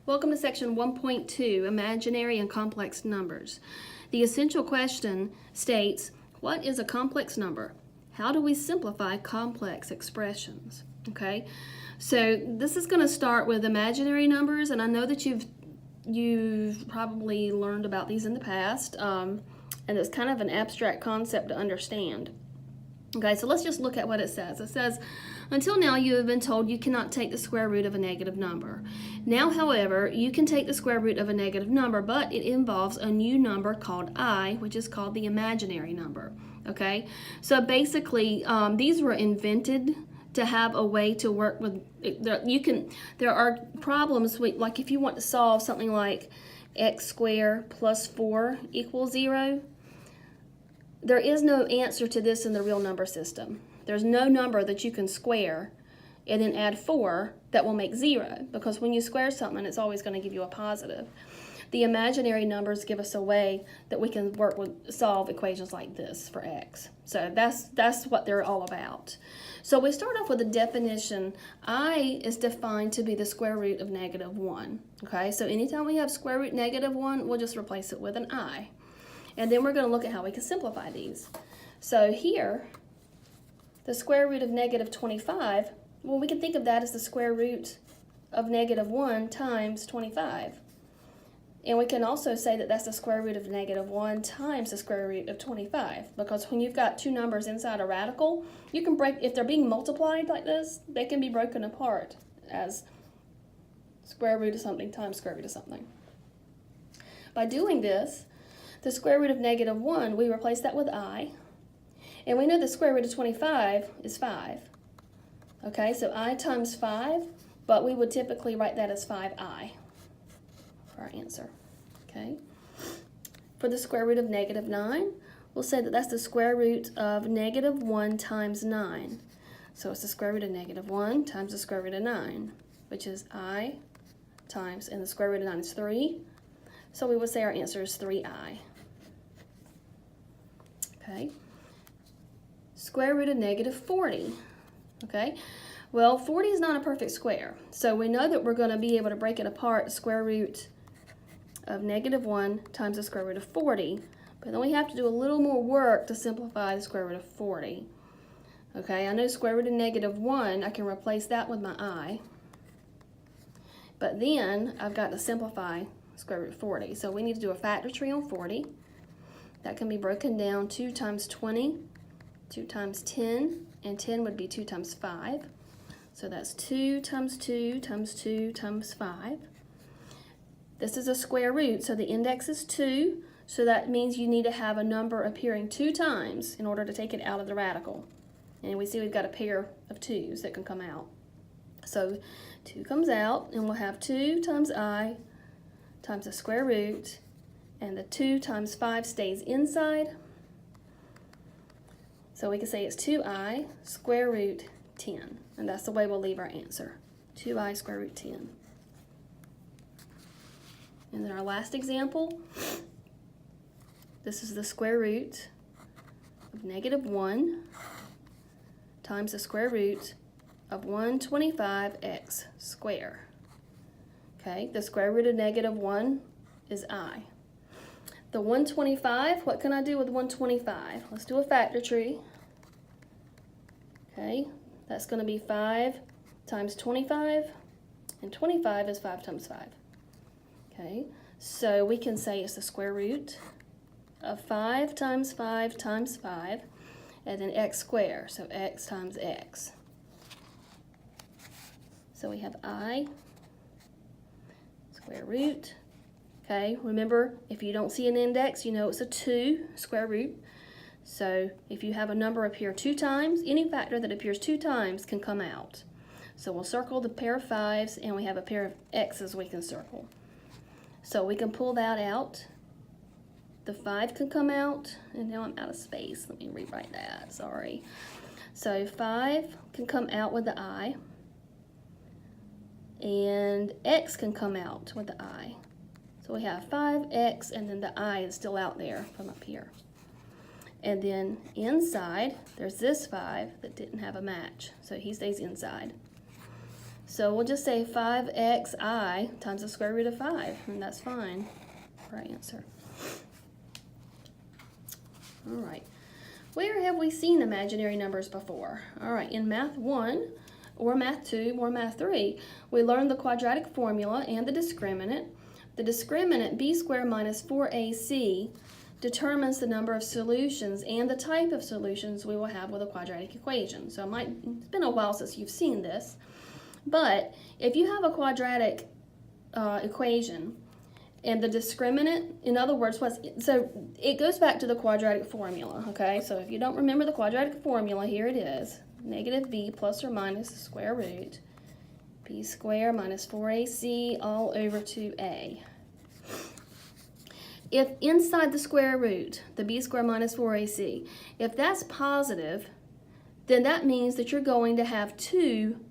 Welcome to section 1.2, Imaginary and Complex Numbers. The essential question states, what is a complex number? How do we simplify complex expressions? Okay, so this is going to start with imaginary numbers, and I know that you've probably learned about these in the past, and it's kind of an abstract concept to understand. Okay, so let's just look at what it says. It says, until now you have been told you cannot take the square root of a negative number. Now, however, you can take the square root of a negative number, but it involves a new number called I, which is called the imaginary number. Okay, so basically these were invented to have a way to work with, there are problems with, like if you want to solve something like x squared plus 4 equals 0, there is no answer to this in the real number system. There's no number that you can square and then add 4 that will make 0, because when you square something, it's always going to give you a positive. The imaginary numbers give us a way that we can solve equations like this for x. So that's what they're all about. So we start off with a definition. I is defined to be the square root of negative 1. Okay, so anytime we have square root negative 1, we'll just replace it with an I. And then we're going to look at how we can simplify these. So here, the square root of negative 25, well, we can think of that as the square root of negative 1 times 25. And we can also say that that's the square root of negative 1 times the square root of 25. Because when you've got two numbers inside a radical, you can break, if they're being multiplied like this, they can be broken apart as square root of something times square root of something. By doing this, the square root of negative 1, we replace that with I. And we know the square root of 25 is 5. Okay, so I times 5, but we would typically write that as 5I for our answer. Okay. For the square root of negative 9, we'll say that that's the square root of negative 1 times 9. So it's the square root of negative 1 times the square root of 9, which is I times, and the square root of 9 is 3. So we would say our answer is 3I. Okay. Square root of negative 40. Okay. Well, 40 is not a perfect square. So we know that we're going to be able to break it apart, square root of negative 1 times the square root of 40. But then we have to do a little more work to simplify the square root of 40. Okay, I know square root of negative 1, I can replace that with my I. But then I've got to simplify square root of 40. So we need to do a factor tree on 40. That can be broken down 2 times 20, 2 times 10, and 10 would be 2 times 5. So that's 2 times 2 times 2 times 5. This is a square root, so the index is 2, so that means you need to have a number appearing 2 times in order to take it out of the radical. And we see we've got a pair of 2's that can come out. So 2 comes out, and we'll have 2 times I times the square root, and the 2 times 5 stays inside. So we can say it's 2I square root 10. And that's the way we'll leave our answer. 2I square root 10. And then our last example, this is the square root of negative 1 times the square root of 125x squared. Okay, the square root of negative 1 is I. The 125, what can I do with 125? Let's do a factor tree. Okay, that's going to be 5 times 25, and 25 is 5 times 5. Okay, so we can say it's the square root of 5 times 5 times 5, and then x squared, so x times x. So we have I square root. Okay, remember, if you don't see an index, you know it's a 2 square root. So if you have a number appear 2 times, any factor that appears 2 times can come out. So we'll circle the pair of 5's, and we have a pair of x's we can circle. So we can pull that out. The 5 can come out, and now I'm out of space. Let me rewrite that, sorry. So 5 can come out with the I, and x can come out with the I. So we have 5x, and then the I is still out there from up here. And then inside, there's this 5 that didn't have a match, so he stays inside. So we'll just say 5xi times the square root of 5, and that's fine for our answer. All right. Where have we seen imaginary numbers before? All right, in Math 1, or Math 2, or Math 3, we learned the quadratic formula and the discriminant. The discriminant b squared minus 4ac determines the number of solutions and the type of solutions we will have with a quadratic equation. So it's been a while since you've seen this, but if you have a quadratic equation and the discriminant, in other words, so it goes back to the quadratic formula, okay? So if you don't remember the quadratic formula, here it is. Negative b plus or minus the square root, b squared minus 4ac all over 2a. If inside the square root, the b squared minus 4ac, if that's positive, then that means that you're going to have two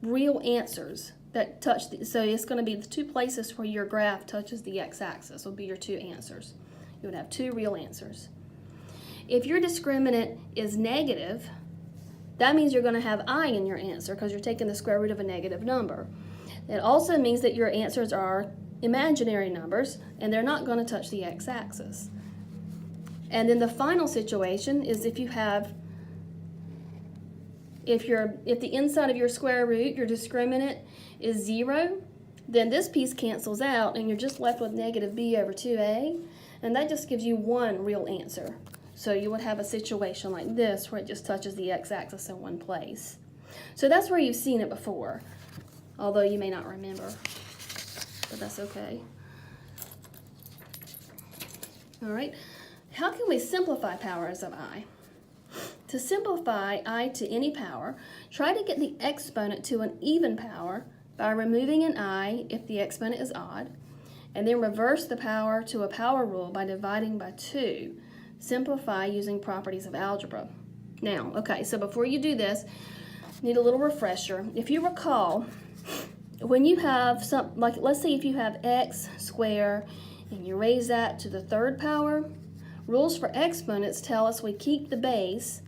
real answers that touch, so it's going to be the two places where your graph touches the x-axis will be your two answers. You would have two real answers. If your discriminant is negative, that means you're going to have I in your answer because you're taking the square root of a negative number. It also means that your answers are imaginary numbers and they're not going to touch the x-axis. And then the final situation is if the inside of your square root, your discriminant is 0, then this piece cancels out and you're just left with negative b over 2a, and that just gives you one real answer. So you would have a situation like this where it just touches the x-axis in one place. So that's where you've seen it before, although you may not remember, but that's okay. All right, how can we simplify powers of I? To simplify I to any power, try to get the exponent to an even power by removing an I if the exponent is odd, and then reverse the power to a power rule by dividing by 2. Simplify using properties of algebra. Now, okay, so before you do this, need a little refresher. If you recall, when you have let's say if you have x squared and you raise that to the third power, rules for exponents tell us we keep the base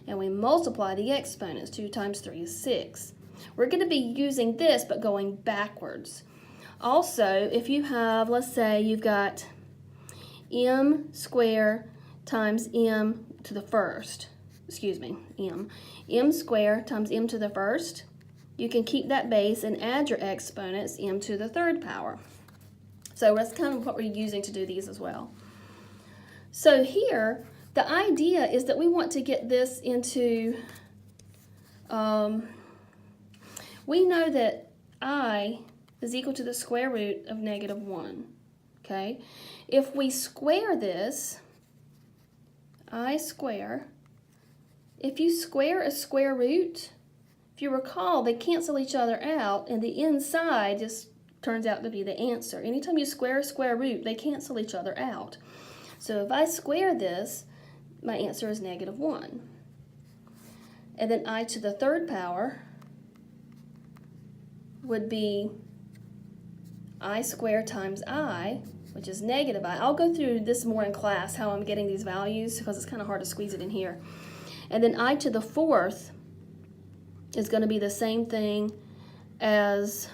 and we multiply the exponents. 2 times 3 is 6. We're going to be using this but going backwards. Also, if you have, let's say you've got m squared times m to the first, m squared times m to the first, you can keep that base and add your exponents, m to the third power. So that's kind of what we're using to do these as well. So here, the idea is that we want to get this into, we know that I is equal to the square root of negative 1, okay? If we square this, I square, if you square a square root, if you recall, they cancel each other out and the inside just turns out to be the answer. Anytime you square a square root, they cancel each other out. So if I square this, my answer is negative 1. And then I to the third power would be I squared times I, which is negative I. I'll go through this more in class, how I'm getting these values, because it's kind of hard to squeeze it in here. And then I to the fourth is going to be the same thing as,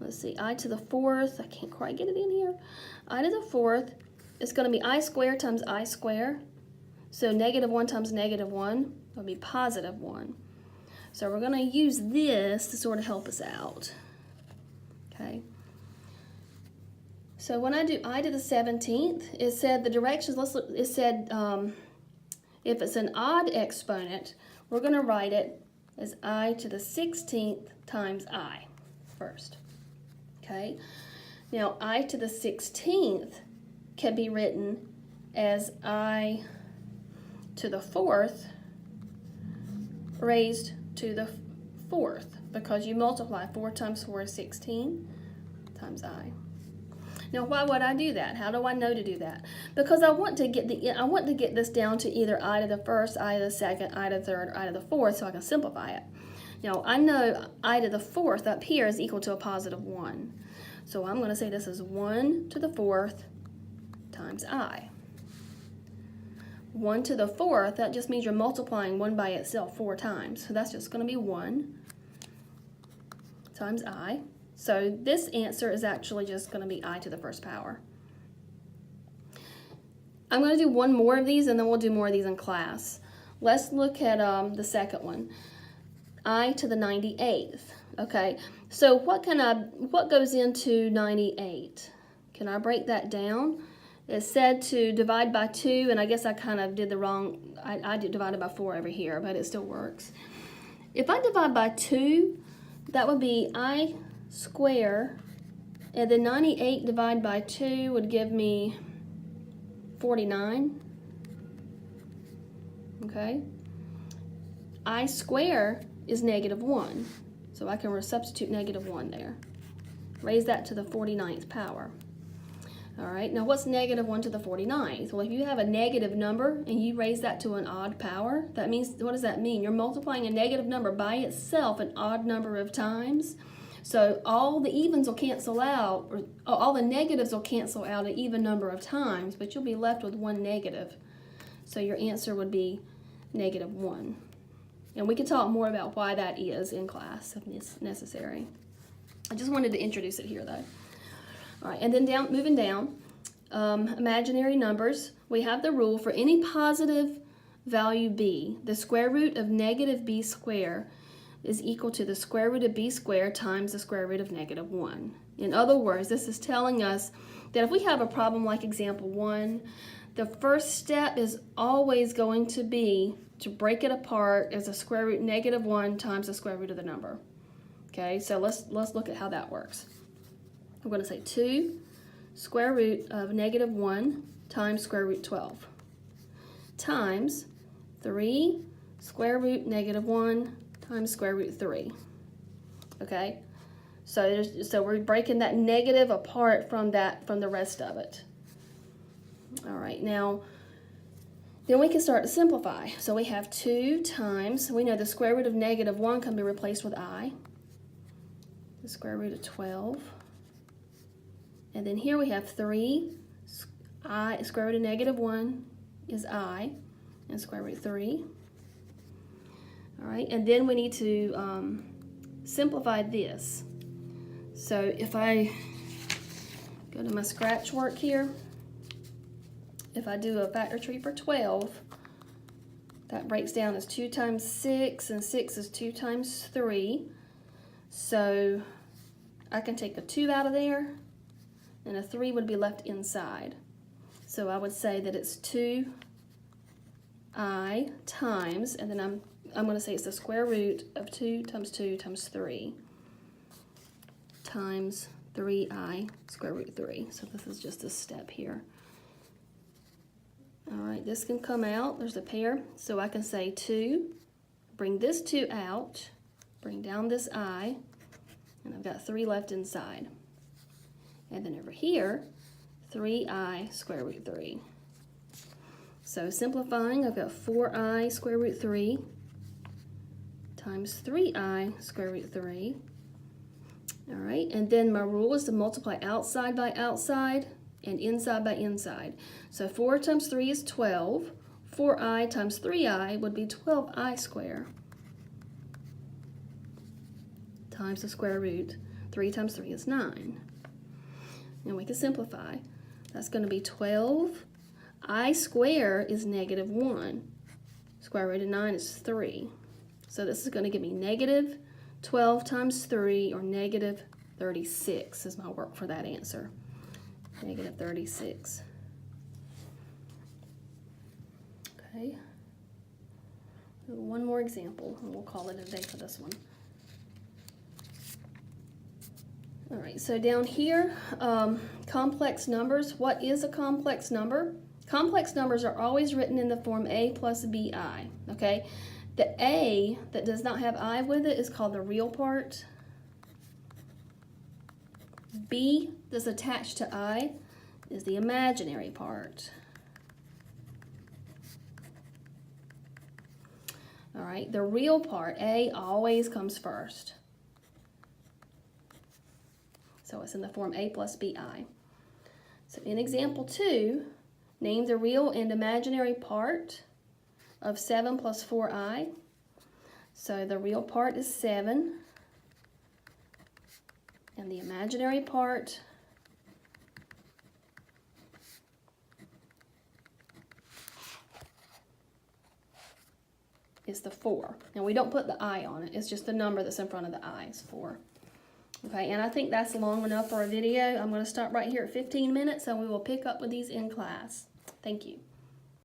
let's see, I to the fourth, I can't quite get it in here. I to the fourth is going to be I squared times I squared. So negative 1 times negative 1 will be positive 1. So we're going to use this to sort of help us out. Okay. So when I do I to the 17th, it said the directions, it said if it's an odd exponent, we're going to write it as I to the 16th times I first. Okay. Now I to the 16th can be written as I to the fourth raised to the fourth, because you multiply 4 times 4 is 16 times I. Now why would I do that? How do I know to do that? Because I want to get this down to either I to the first, I to the second, I to the third, I to the fourth, so I can simplify it. Now I know I to the fourth up here is equal to a positive 1. So I'm going to say this is 1 to the fourth times I. 1 to the fourth, that just means you're multiplying 1 by itself 4 times. So that's just going to be 1. times I. So this answer is actually just going to be I to the first power. I'm going to do one more of these and then we'll do more of these in class. Let's look at the second one. I to the 98th. Okay, so what goes into 98? Can I break that down? It said to divide by 2, and I guess I kind of did the wrong, I did divided by 4 over here, but it still works. If I divide by 2, that would be I square, and then 98 divided by 2 would give me 49. Okay. I square is -1, so I can substitute -1 there. Raise that to the 49th power. All right, now what's -1 to the 49th? Well, if you have a negative number and you raise that to an odd power, that means, what does that mean? You're multiplying a negative number by itself an odd number of times. So all the evens will cancel out, or all the negatives will cancel out an even number of times, but you'll be left with one negative. So your answer would be -1. And we can talk more about why that is in class if it's necessary. I just wanted to introduce it here though. All right, and then moving down, imaginary numbers. We have the rule for any positive value b, the square root of -b squared is equal to the square root of b squared times the square root of -1. In other words, this is telling us that if we have a problem like example 1, the first step is always going to be to break it apart as a square root -1 times the square root of the number. Okay, so let's look at how that works. I'm going to say 2 square root of -1 times square root 12 times 3 square root -1 times square root 3. Okay, so we're breaking that negative apart from the rest of it. All right, now then we can start to simplify. So we have 2 times, we know the square root of -1 can be replaced with I, the square root of 12. And then here we have 3, square root of -1 is I, and square root 3. All right, and then we need to simplify this. So if I go to my scratch work here, if I do a factor tree for 12, that breaks down as 2 times 6, and 6 is 2 times 3. So I can take a 2 out of there, and a 3 would be left inside. So I would say that it's 2i times, and then I'm going to say it's the square root of 2 times 2 times 3 times 3i square root 3. So this is just a step here. All right, this can come out. There's a pair. So I can say 2, bring this 2 out, bring down this I, and I've got 3 left inside. And then over here, 3i square root 3. So simplifying, I've got 4i square root 3 times 3i square root 3. All right, and then my rule is to multiply outside by outside and inside by inside. So 4 times 3 is 12. 4i times 3i would be 12i squared times the square root. 3 times 3 is 9. And we can simplify. That's going to be 12. I squared is -1. Square root of 9 is 3. So this is going to give me -12 times 3, or -36 is my work for that answer. -36. Okay. One more example, and we'll call it a day for this one. All right, so down here, complex numbers. What is a complex number? Complex numbers are always written in the form a plus bi, okay? The a that does not have I with it is called the real part. B that's attached to I is the imaginary part. All right, the real part, A, always comes first. So it's in the form a plus bi. So in example 2, name the real and imaginary part of 7 plus 4i. So the real part is 7. And the imaginary part is the 4. And we don't put the I on it. It's just the number that's in front of the I is 4. Okay, and I think that's long enough for a video. I'm going to stop right here at 15 minutes and we will pick up with these in class. Thank you.